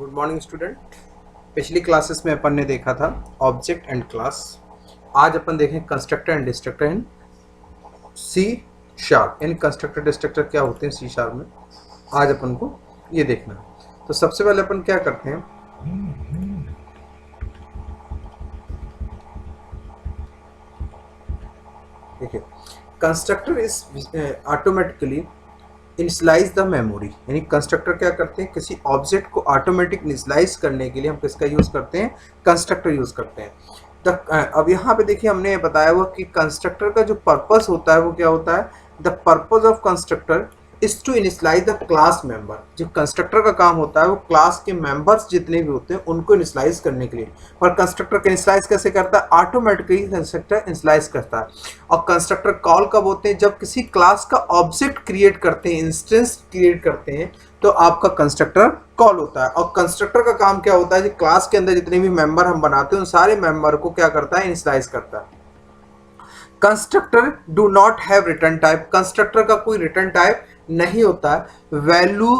Good morning student. पिछली classes में अपन ने देखा था ऑब्जेक्ट एंड क्लास। आज अपन देखें constructor and destructor in C sharp. यानी कंस्ट्रक्टर डिस्ट्रक्टर क्या होते हैं सी शार्प में, आज अपन को ये देखना है। तो सबसे पहले अपन क्या करते हैं, देखिए constructor is automatically initialize the memory. यानी कंस्ट्रक्टर क्या करते हैं, किसी ऑब्जेक्ट को ऑटोमेटिक इनिशियलाइज करने के लिए हम किसका यूज करते हैं, कंस्ट्रक्टर यूज करते हैं। अब यहाँ पे देखिए हमने बताया हुआ कि कंस्ट्रक्टर का जो पर्पस होता है वो क्या होता है, the purpose of constructor is to initialize the class member. जो कंस्ट्रक्टर का काम होता है वो क्लास के मेंबर्स जितने भी होते हैं उनको इनिशियलाइज करने के लिए। पर कंस्ट्रक्टर का इनिशियलाइज कैसे करता है, ऑटोमेटिकली कंस्ट्रक्टर इनिशियलाइज करता है। और कंस्ट्रक्टर कॉल कब होते हैं, जब किसी क्लास का ऑब्जेक्ट क्रिएट करते हैं, इंस्टेंस क्रिएट करते हैं, तो आपका कंस्ट्रक्टर कॉल होता है। और कंस्ट्रक्टर का काम क्या होता है, क्लास के अंदर जितने भी मेंबर हम बनाते हैं उन सारे मेंबर को क्या करता है, इनिशियलाइज करता है। Constructor do not have return type. Constructor का कोई रिटर्न टाइप नहीं होता है। Value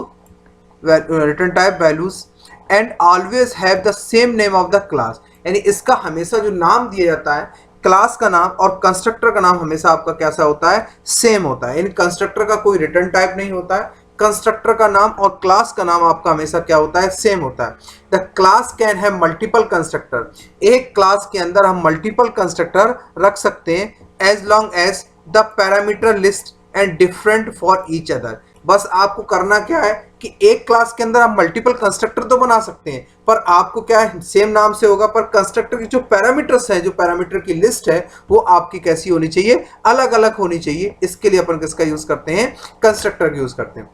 return type values and always have the same name of the class. यानी इसका हमेशा जो नाम दिया जाता है, क्लास का नाम और कंस्ट्रक्टर का नाम हमेशा आपका कैसा होता है, सेम होता है। यानी कंस्ट्रक्टर का कोई रिटर्न टाइप नहीं होता है, कंस्ट्रक्टर का नाम और क्लास का नाम आपका हमेशा क्या होता है, सेम होता है। The class can have multiple constructor. एक क्लास के अंदर हम मल्टीपल कंस्ट्रक्टर रख सकते हैं as long as the parameter list and different for each other. बस आपको करना क्या है कि एक क्लास के अंदर आप मल्टीपल कंस्ट्रक्टर तो बना सकते हैं, पर आपको क्या है, सेम नाम से होगा, पर कंस्ट्रक्टर की जो पैरामीटर्स है, जो पैरामीटर की लिस्ट है, वो आपकी कैसी होनी चाहिए, अलग अलग होनी चाहिए। इसके लिए अपन किसका यूज करते हैं, कंस्ट्रक्टर का यूज करते हैं।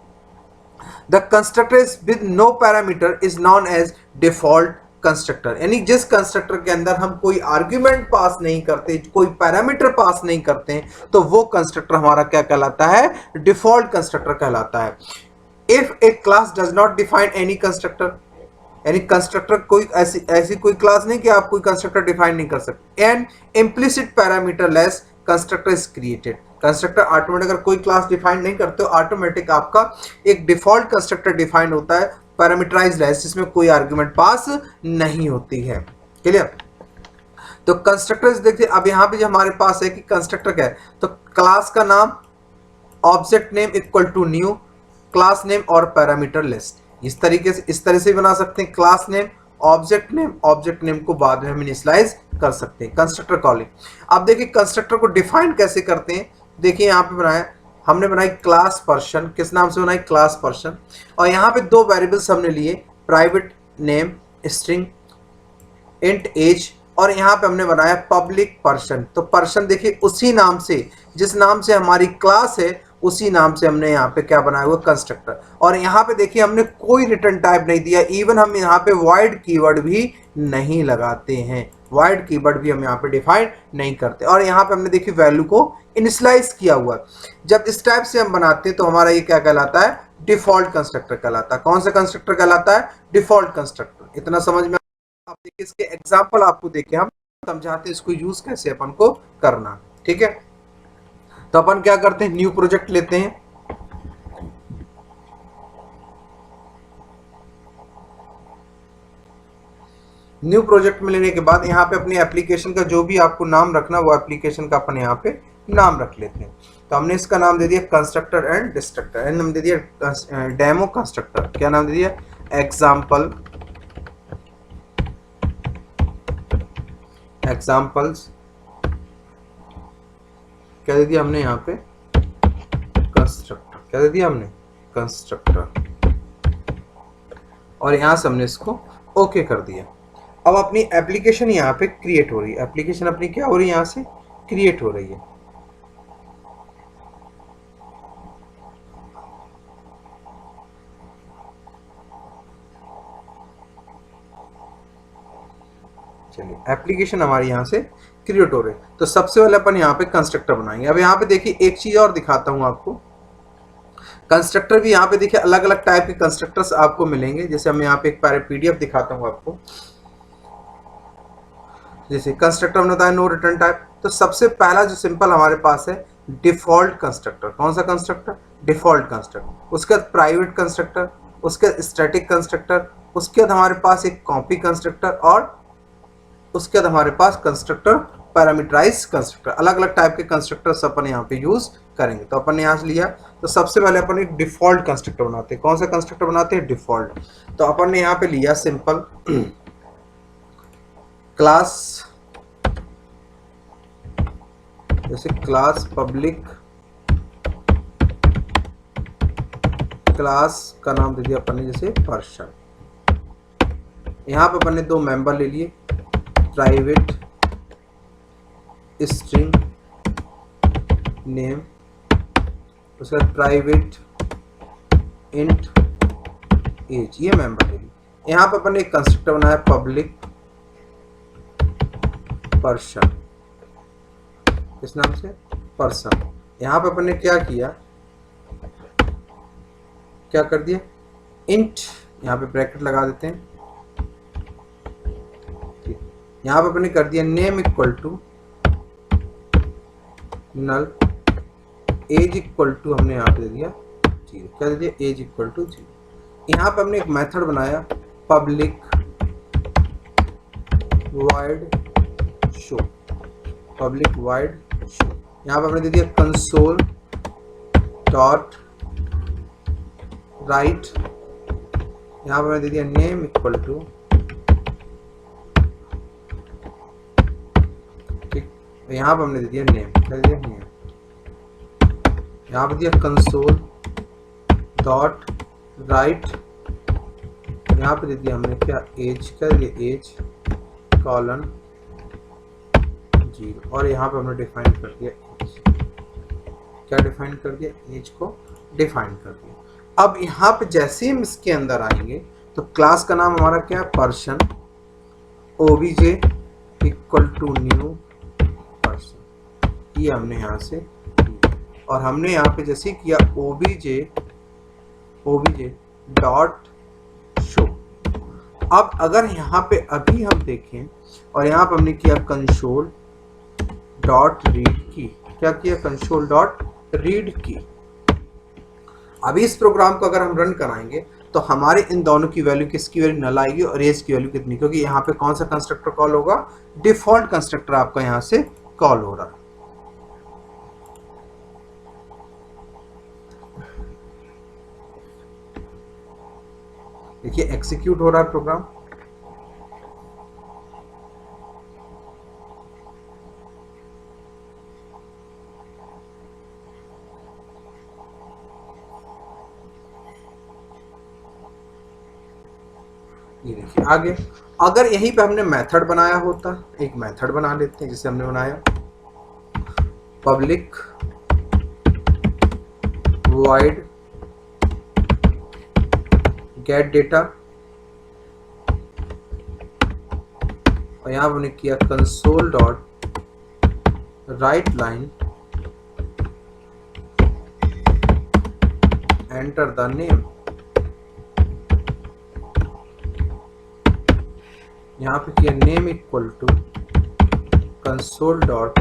The constructor is with no parameter is known as default constructor. यानी जिस कंस्ट्रक्टर के अंदर हम कोई आर्ग्यूमेंट पास नहीं करते, कोई पैरामीटर पास नहीं करते हैं, तो वो कंस्ट्रक्टर हमारा क्या कहलाता है, डिफॉल्ट कंस्ट्रक्टर कहलाता है। If A class does not define any constructor, यानी कंस्ट्रक्टर कोई ऐसी कोई क्लास नहीं कि आप कोई कंस्ट्रक्टर डिफाइन नहीं कर सकते। And implicit parameter less constructor is created. Constructor automatic, अगर कोई क्लास डिफाइन नहीं करते हो, ऑटोमेटिक आपका एक डिफॉल्ट कंस्ट्रक्टर डिफाइन होता है, पैरामीटराइज्ड है, जिसमें कोई आर्गुमेंट पास नहीं होती है। क्लियर। तो कंस्ट्रक्टर देखिए, अब यहाँ पे जो हमारे पास है कि कंस्ट्रक्टर क्या है, तो क्लास का नाम, object name equal to new class name और पैरामीटर लिस्ट। इस तरह से बना सकते हैं, क्लास नेम ऑब्जेक्ट नेम को बाद में हम इनिशियलाइज कर सकते हैं। Constructor calling. अब देखिए कंस्ट्रक्टर को डिफाइन कैसे करते हैं, देखिए यहाँ पे बनाया, हमने बनाई क्लास पर्सन। किस नाम से बनाई, क्लास पर्सन। और यहाँ पे दो वेरिएबल्स हमने लिए, private name string int age, और यहाँ पे हमने बनाया पब्लिक पर्सन। तो पर्सन देखिए उसी नाम से, जिस नाम से हमारी क्लास है उसी नाम से हमने यहाँ पे क्या बनाया हुआ, कंस्ट्रक्टर। और यहाँ पे देखिए हमने कोई रिटर्न टाइप नहीं दिया, इवन हम यहाँ पे वॉइड कीवर्ड भी नहीं लगाते हैं, वॉइड कीवर्ड भी हम यहाँ पे डिफाइन नहीं करते। और यहाँ पे हमने देखिए वैल्यू को इनिशियलाइज किया हुआ। जब इस टाइप से हम बनाते हैं तो हमारा ये क्या कहलाता है, डिफॉल्ट कंस्ट्रक्टर कहलाता है। कौन सा कंस्ट्रक्टर कहलाता है, डिफॉल्ट कंस्ट्रक्टर। इतना समझ में आप देखिए, इसके एग्जाम्पल आपको देखे हम समझाते हैं इसको यूज कैसे अपन को करना। ठीक है, तो अपन क्या करते हैं, न्यू प्रोजेक्ट लेते हैं। न्यू प्रोजेक्ट में लेने के बाद यहाँ पे अपनी एप्लीकेशन का जो भी आपको नाम रखना, वो एप्लीकेशन का अपन यहाँ पे नाम रख लेते हैं। तो हमने इसका नाम दे दिया कंस्ट्रक्टर एंड डिस्ट्रक्टर, एंड हम दे दिया डेमो कंस्ट्रक्टर। क्या नाम दे दिया, एग्जाम्पल्स। क्या दे दिया हमने यहाँ पे, कंस्ट्रक्टर। क्या दे दिया हमने, कंस्ट्रक्टर। और यहाँ से हमने इसको ओके कर दिया। अब अपनी एप्लीकेशन यहाँ पे क्रिएट हो रही है, एप्लीकेशन अपनी क्या हो रही है, यहाँ से क्रिएट हो रही है। चलिए एप्लीकेशन हमारी यहाँ से क्रिएट हो रही है। तो सबसे पहले अपन यहाँ पे कंस्ट्रक्टर बनाएंगे। अब यहाँ पे देखिए एक चीज और दिखाता हूँ आपको, कंस्ट्रक्टर भी यहाँ पे देखिए अलग अलग टाइप के कंस्ट्रक्टर्स आपको मिलेंगे। जैसे हम यहाँ पे एक पीडीएफ दिखाता हूँ आपको। जैसे कंस्ट्रक्टर हमने बताया नो रिटर्न टाइप, तो सबसे पहला जो सिंपल हमारे पास है डिफॉल्ट कंस्ट्रक्टर। कौन सा कंस्ट्रक्टर, डिफॉल्ट कंस्ट्रक्टर। उसके बाद प्राइवेट कंस्ट्रक्टर, उसके स्टैटिक कंस्ट्रक्टर, उसके बाद हमारे पास एक कॉपी कंस्ट्रक्टर और उसके बाद हमारे पास कंस्ट्रक्टर पैरामीटराइज कंस्ट्रक्टर। अलग अलग टाइप के कंस्ट्रक्टर्स अपन यहाँ पे यूज करेंगे। तो अपन ने यहाँ से लिया, तो सबसे पहले अपन एक डिफॉल्ट कंस्ट्रक्टर बनाते हैं। कौन सा कंस्ट्रक्टर बनाते हैं? डिफॉल्ट। तो अपन ने यहाँ पे लिया सिंपल क्लास, जैसे क्लास पब्लिक, क्लास का नाम दे दिया अपन ने जैसे पर्सन। यहाँ पे अपन ने दो मेंबर ले लिए, प्राइवेट स्ट्रिंग नेम, उसके बाद प्राइवेट इंट एज, ये मेंबर ले लिए। यहाँ पे अपन ने एक कंस्ट्रक्टर बनाया पब्लिक पर्सन, इस नाम से पर्सन। यहाँ पे अपन ने क्या किया, क्या कर दिया, इंट, यहाँ पे ब्रैकेट लगा देते हैं। यहाँ पे अपन ने कर दिया name equal to null, age equal to हमने यहाँ पे दे दिया 0। क्या दे दिया? Age equal to 0। यहाँ पे हमने एक मेथड बनाया public void show, public void show. यहाँ पे हमने दे दिया कंसोल डॉट राइट, यहाँ पे हमने दे दिया नेम इक्वल टू, ठीक, यहाँ पे हमने दे दिया नेम, क्या दे दिया? नेम। यहाँ पे दिया कंसोल डॉट राइट, यहाँ पे दे दिया हमने क्या, एज, क्या दिया? Age colon 0। और यहाँ पे हमने डिफाइन कर दिया एज, क्या डिफाइन कर दिया? एज को डिफाइन कर दिया। अब यहाँ पे जैसे ही हम इसके अंदर आएंगे तो क्लास का नाम हमारा क्या है? Person, OBJ equal to new person, ये हमने यहाँ से, और हमने यहाँ पे जैसे किया ओबीजे डॉट शो। अब अगर यहाँ पे अभी हम देखें और यहाँ पे हमने किया कंसोल डॉट रीड की, क्या किया? कंसोल डॉट रीड की। अभी इस प्रोग्राम को अगर हम रन कराएंगे तो हमारे इन दोनों की वैल्यू, किसकी वैल्यू? नल आएगी, और एज की वैल्यू कितनी? क्योंकि यहाँ पे कौन सा कंस्ट्रक्टर कॉल होगा? डिफॉल्ट कंस्ट्रक्टर आपका यहाँ से कॉल हो रहा है। देखिए एग्जीक्यूट हो रहा है प्रोग्राम। ये देखिए आगे, अगर यहीं पे हमने मेथड बनाया होता, एक मेथड बना लेते हैं जिसे हमने बनाया पब्लिक वॉइड गेट डेटा, और यहां हमने किया console dot write line enter the name. यहाँ पे किया name equal to console dot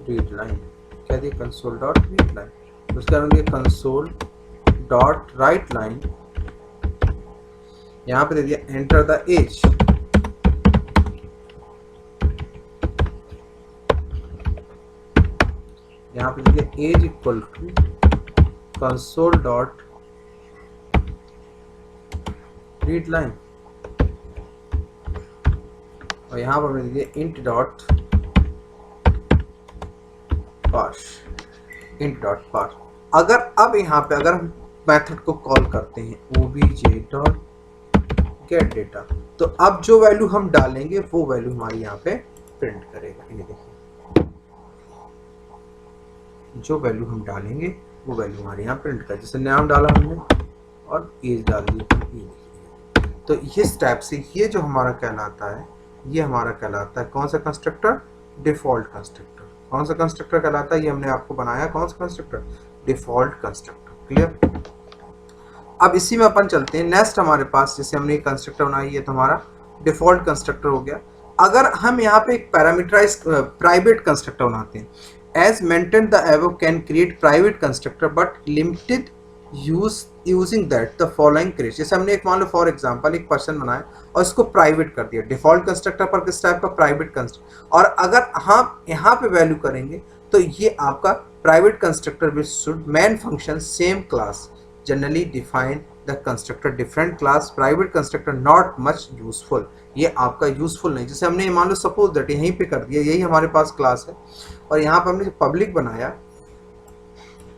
read line, क्या दिया? Console dot read line. उसके बाद दिया कंसोल डॉट राइट लाइन, यहाँ पे दे दिया एंटर द एज। यहाँ पे दे दिया age equal to console dot read line, और यहाँ पर हमने दे दिया int dot parse, int dot parse. अगर अब यहाँ पे अगर हम मेथड को कॉल करते हैं obj डॉट गेट डेटा, तो अब जो वैल्यू हम डालेंगे वो वैल्यू हमारी यहाँ पे प्रिंट करेगा। ये देखिए जो वैल्यू हम डालेंगे वो वैल्यू हमारे यहाँ प्रिंट करेगा। जैसे नाम डाला हमने और एज डाल दी, तो इस टाइप से ये जो हमारा कहलाता है, ये हमारा कहलाता है कौन सा कंस्ट्रक्टर? Default constructor. कौन सा कंस्ट्रक्टर कहलाता है? ये हमने आपको बनाया कौन सा कंस्ट्रक्टर? Default constructor. क्लियर? अब इसी में अपन चलते हैं नेक्स्ट। हमारे पास जैसे हमने एक कंस्ट्रक्टर बनाई है तो हमारा डिफॉल्ट कंस्ट्रक्टर हो गया। अगर हम यहाँ पे एक पैरामीटराइज प्राइवेट कंस्ट्रक्टर बनाते हैं, as maintain the above can create private constructor but limited using that the following craze. जैसे हमने एक मान लो फॉर एग्जांपल एक पर्सन बनाया और इसको प्राइवेट कर दिया, डिफॉल्ट कंस्ट्रक्टर पर किस टाइप का प्राइवेट कंस्ट्रक्टर, और अगर हम यहाँ पे वैल्यू करेंगे तो ये आपका private constructor which should main function same class generally define the constructor different class private constructor not much useful. ये आपका यूजफुल नहीं। जैसे हमने मान लो सपोज दैट यहीं पे कर दिया, यही हमारे पास क्लास है और यहाँ पे हमने पब्लिक बनाया,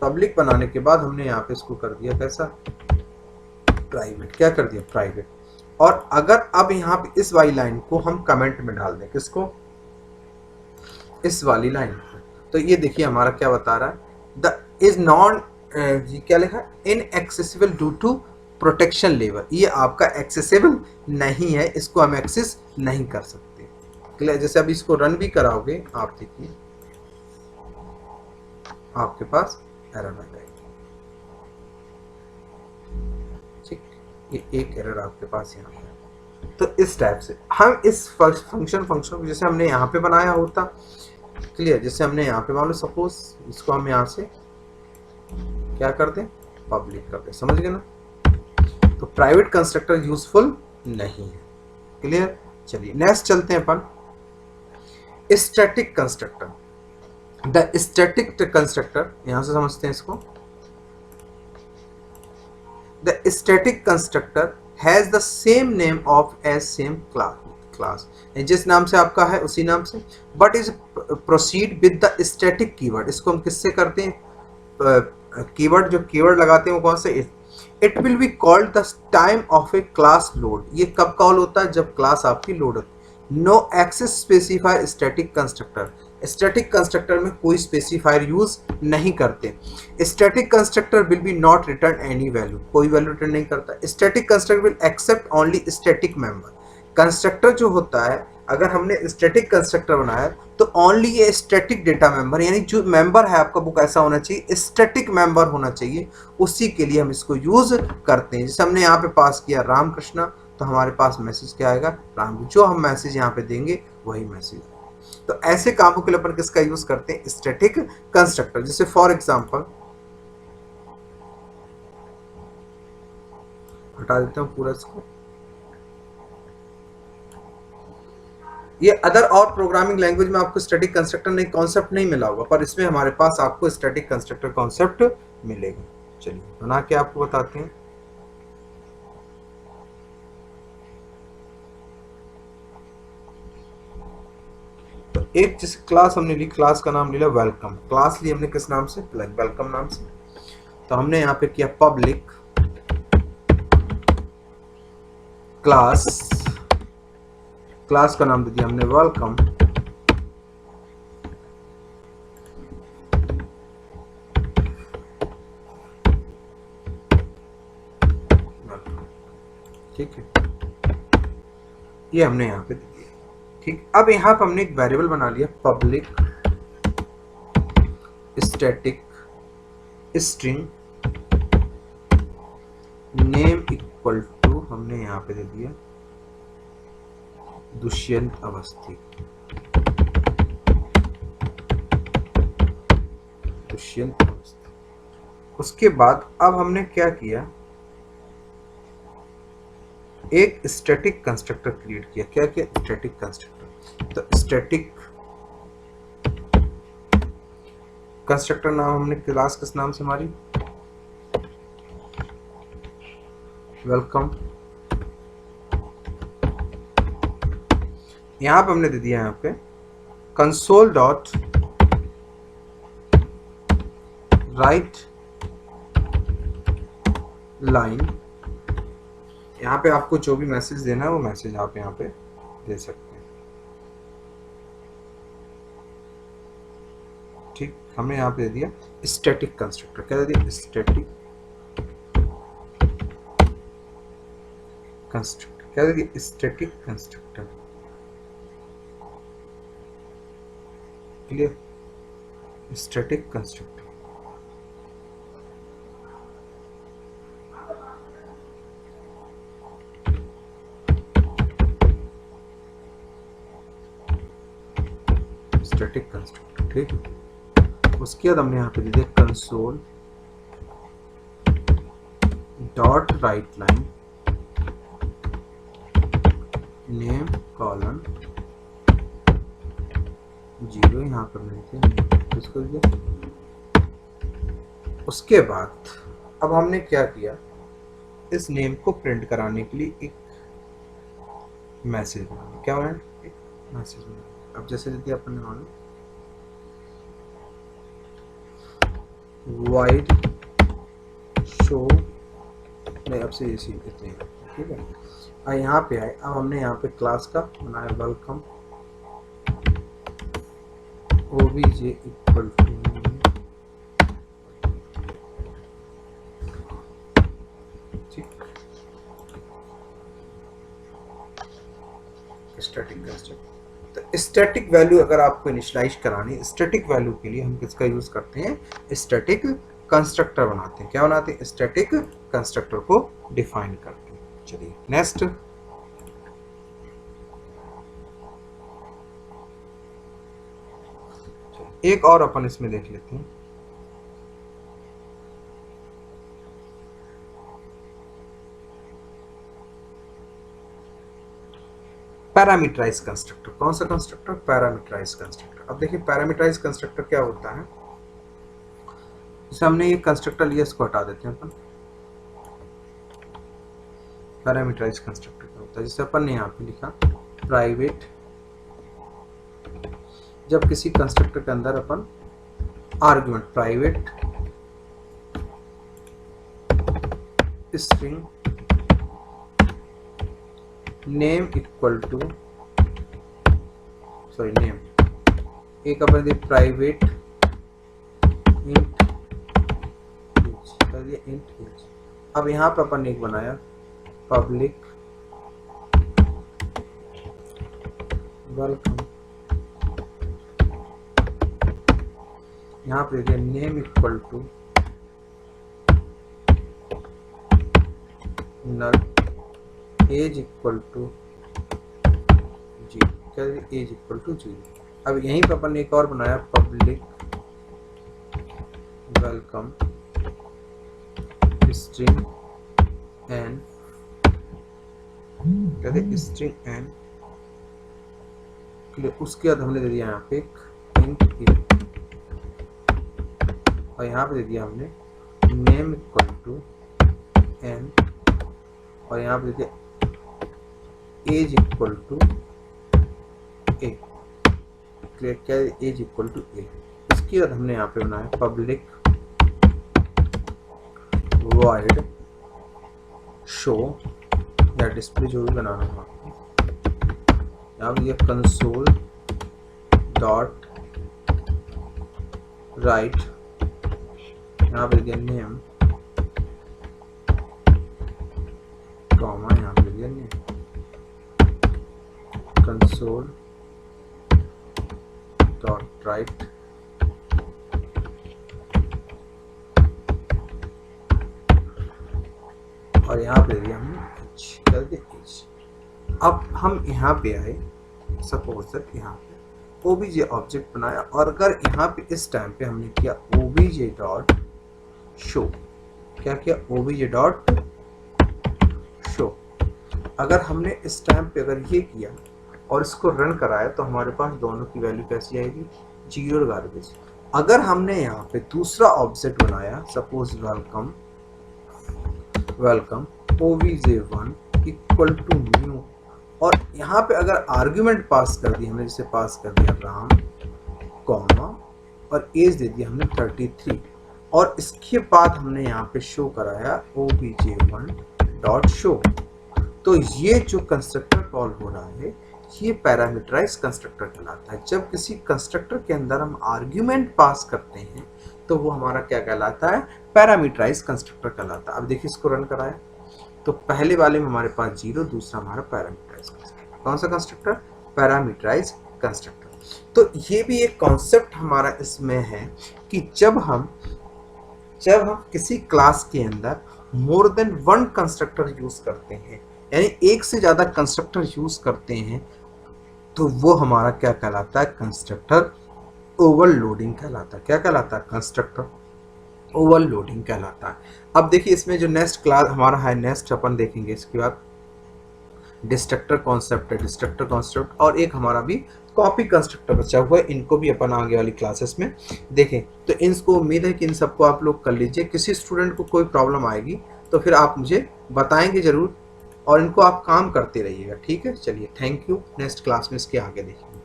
पब्लिक बनाने के बाद हमने यहाँ पे इसको कर दिया कैसा, प्राइवेट। क्या कर दिया, प्राइवेट। और अगर अब यहाँ पे इस वाली लाइन को हम कमेंट में डाल दें, किसको, इस वाली लाइन को, तो ये देखिए हमारा क्या बता रहा है, द इज नॉन, ये क्या लिखा, inaccessible due to protection level. ये आपका एक्सेसिबल नहीं है, इसको हम एक्सेस नहीं कर सकते। क्लियर। जैसे अब इसको रन भी कराओगे आप, देखिए आपके पास एरर आ जाएगी। ठीक, ये एक एरर आपके पास यहाँ है। तो इस टाइप से हम इस फंक्शन को जैसे हमने यहाँ पे बनाया होता, क्लियर, जैसे हमने यहाँ पे मान लो सपोज इसको हम यहाँ से क्या कर दें, पब्लिक कर दें, समझ गए ना। तो प्राइवेट कंस्ट्रक्टर यूजफुल नहीं है। क्लियर। चलिए नेक्स्ट चलते हैं अपन, static constructor. The static constructor, यहां से समझते हैं इसको। The static constructor has the same name of as same class, जिस नाम से आपका है उसी नाम से, but is proceed with the static keyword. इसको हम किससे करते हैं, कीवर्ड, जो कीवर्ड लगाते हैं वो कौन से, it will be called the time of A class load. ये कब कॉल होता है, जब क्लास आपकी लोड होती है। No access specifier static constructor, static constructor में कोई स्पेसिफायर यूज नहीं करते। Static constructor will be not return any value, कोई वैल्यू रिटर्न नहीं करता। Static constructor will accept only static member. Constructor जो होता है, अगर हमने स्टैटिक कंस्ट्रक्टर बनाया तो ओनली ये स्टैटिक डेटा मेंबर, यानी जो मेंबर है आपका वो कैसा होना चाहिए, स्टैटिक मेंबर होना चाहिए, उसी के लिए हम इसको यूज करते हैं। जैसे हमने यहाँ पे पास किया रामकृष्णा, तो हमारे पास मैसेज क्या आएगा, राम, जो हम मैसेज यहाँ पे देंगे वही मैसेज। तो ऐसे कामों के लिए अपन किसका यूज करते हैं, स्टैटिक कंस्ट्रक्टर। जैसे फॉर एग्जांपल हटा देता हूँ पूरा इसको, ये अदर और प्रोग्रामिंग लैंग्वेज में आपको स्टैटिक कंस्ट्रक्टर नहीं कॉन्सेप्ट नहीं मिला होगा, पर इसमें हमारे पास आपको स्टैटिक कंस्ट्रक्टर कॉन्सेप्ट मिलेगा। चलिए बना के आपको बताते हैं। तो एक जिस क्लास हमने ली, क्लास का नाम लिया वेलकम, क्लास ली हमने किस नाम से, वेलकम नाम से। तो हमने यहाँ पे किया पब्लिक क्लास, क्लास का नाम दे दिया हमने वेलकम, ठीक है, ये हमने यहाँ पे दे दिया। ठीक, अब यहाँ पे हमने एक वेरिएबल बना लिया public static string name equal to, हमने यहाँ पे दे दिया दुष्यंत अवस्थी, दुष्यंत अवस्थी। उसके बाद अब हमने क्या किया, एक स्टैटिक कंस्ट्रक्टर क्रिएट किया। क्या किया, स्टैटिक कंस्ट्रक्टर। तो स्टैटिक कंस्ट्रक्टर नाम हमने क्लास किस नाम से, हमारी वेलकम। यहां पे हमने दे दिया यहाँ पे कंसोल डॉट राइट लाइन। यहाँ पे आपको जो भी मैसेज देना है वो मैसेज आप यहाँ पे दे सकते हैं। ठीक, हमने यहाँ पे दे दिया स्टैटिक कंस्ट्रक्टर। क्या दे दिया, स्टैटिक कंस्ट्रक्टर। क्या दे दिया, static constructor. Clear, static constructor. Static constructor. ठीक, उसके बाद हमने यहाँ पे दे दिया console dot write line name colon 0 यहाँ पर मिलते इसको दिया। उसके बाद अब हमने क्या किया, इस नेम को प्रिंट कराने के लिए एक मैसेज बनाया। क्या बनाया? एक मैसेज बनाया। अब जैसे यदि अपन ने माना वाइड शो, नहीं अब से इसी इतने, ठीक है। अब यहाँ पे आए, अब हमने यहाँ पे क्लास का बनाया welcome obj equal to static construct. तो स्टैटिक वैल्यू अगर आपको इनिशियलाइज करानी, स्टैटिक वैल्यू के लिए हम किसका यूज करते हैं? स्टैटिक कंस्ट्रक्टर बनाते हैं। क्या बनाते हैं? स्टैटिक कंस्ट्रक्टर को डिफाइन करते हैं। चलिए नेक्स्ट, एक और अपन इसमें देख लेते हैं। Parameterize constructor. कौन सा कंस्ट्रक्टर? Parameterise constructor. अब देखिए पैरामीटराइज कंस्ट्रक्टर क्या होता है। जैसे हमने ये कंस्ट्रक्टर लिया, इसको हटा देते हैं अपन। पैरामीटराइज कंस्ट्रक्टर क्या होता है? जैसे अपन ने यहाँ पे लिखा प्राइवेट, जब किसी कंस्ट्रक्टर के अंदर अपन argument private string name equal to, sorry name, एक अपन दे प्राइवेट इंट एज। अब यहाँ पे अपन एक बनाया पब्लिक वेलकम, यहाँ पे दिया name equal to null age equal to जी, क्या एज इक्वल टू 0। अब यहीं पर अपन एक और बनाया पब्लिक वेलकम स्ट्रिंग एन, कहते स्ट्रिंग एन, उसके बाद हमने दे दिया यहाँ पे एक इंट इन, और यहाँ पे दे दिया हमने नेम इक्वल टू एन, और यहाँ पे दे दिया एज इक्वल टू ए, क्या एज इक्वल टू ए। इसके बाद हमने यहाँ पे बनाया पब्लिक वाइड शो या डिस्प्ले, जो भी बनाना है आपको। यहाँ पे दिया कंसोल डॉट राइट, यहाँ पे दिया नेम कॉमा, यहाँ पे दिया नेम कंसोल डॉट राइट और यहाँ पे दिया हमने एच, कर दिया एच। अब हम यहाँ पे आए, सपोज दैट यहाँ पे ओबीजे ऑब्जेक्ट बनाया, और अगर यहाँ पे इस टाइम पे हमने किया ओबीजे डॉट शो, क्या किया? OBJ dot show. अगर हमने इस टाइम पे अगर ये किया और इसको रन कराया, तो हमारे पास दोनों की वैल्यू कैसी आएगी? 0 और गार्बेज। अगर हमने यहाँ पे दूसरा ऑब्जेक्ट बनाया, suppose welcome welcome obj1 equal to new, और यहाँ पे अगर आर्ग्यूमेंट पास कर दिया हमने, जैसे पास कर दिया राम कॉमा और एज दे दिया हमने 33, और इसके बाद हमने यहाँ पे शो कराया obj1 डॉट शो, तो ये जो कंस्ट्रक्टर कॉल हो रहा है ये पैरामीटराइज कंस्ट्रक्टर कहलाता है। जब किसी कंस्ट्रक्टर के अंदर हम आर्ग्यूमेंट पास करते हैं तो वो हमारा क्या कहलाता है? पैरामीटराइज कंस्ट्रक्टर कहलाता है। अब देखिए इसको रन कराया, तो पहले वाले में हमारे पास 0, दूसरा हमारा पैरामीटराइज कंस्ट्रक्टर। कौन सा कंस्ट्रक्टर? Parameterise constructor. तो ये भी एक कॉन्सेप्ट हमारा इसमें है कि जब हम किसी क्लास के अंदर मोर देन 1 कंस्ट्रक्टर यूज करते हैं, यानी एक से ज्यादा कंस्ट्रक्टर यूज करते हैं, तो वो हमारा क्या कहलाता है? कंस्ट्रक्टर ओवरलोडिंग कहलाता है। क्या कहलाता है? कंस्ट्रक्टर ओवरलोडिंग कहलाता है। अब देखिए इसमें जो नेक्स्ट क्लास हमारा है, नेक्स्ट अपन देखेंगे इसके बाद डिस्ट्रक्टर कॉन्सेप्ट है, डिस्ट्रक्टर कॉन्सेप्ट, और एक हमारा भी कॉपी कंस्ट्रक्टर बचा हुआ है, इनको भी अपन आगे वाली क्लासेस में देखें। तो इनको उम्मीद है कि इन सबको आप लोग कर लीजिए। किसी स्टूडेंट को कोई प्रॉब्लम आएगी तो फिर आप मुझे बताएंगे ज़रूर, और इनको आप काम करते रहिएगा, ठीक है। चलिए थैंक यू, नेक्स्ट क्लास में इसके आगे देखेंगे।